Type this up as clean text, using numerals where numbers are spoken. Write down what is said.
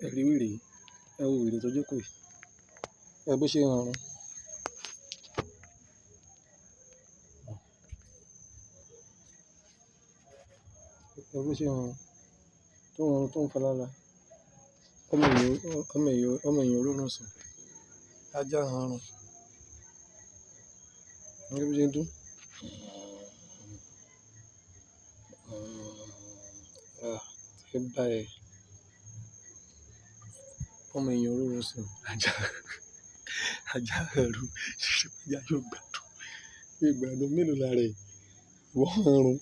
Ẹ̀rí wèrè yìí, ẹ wo wèrè tó jókòó yìí, ẹ bó ṣe ń rọrùn. Ẹ bó ṣe ń rọrùn, tó ń rọrùn tó ń falala. Ọmọ èèyàn olórun sùn, ajá ń rọrùn. Ẹ bó ṣe ń dún. Ẹ bá ẹ. Ọmọ èèyàn olórun sùn, ajá ẹrú, ṣíṣe ajá yóò gbádùn. Ìgbádùn mélòó lára ẹ̀, wọ́n ń rún.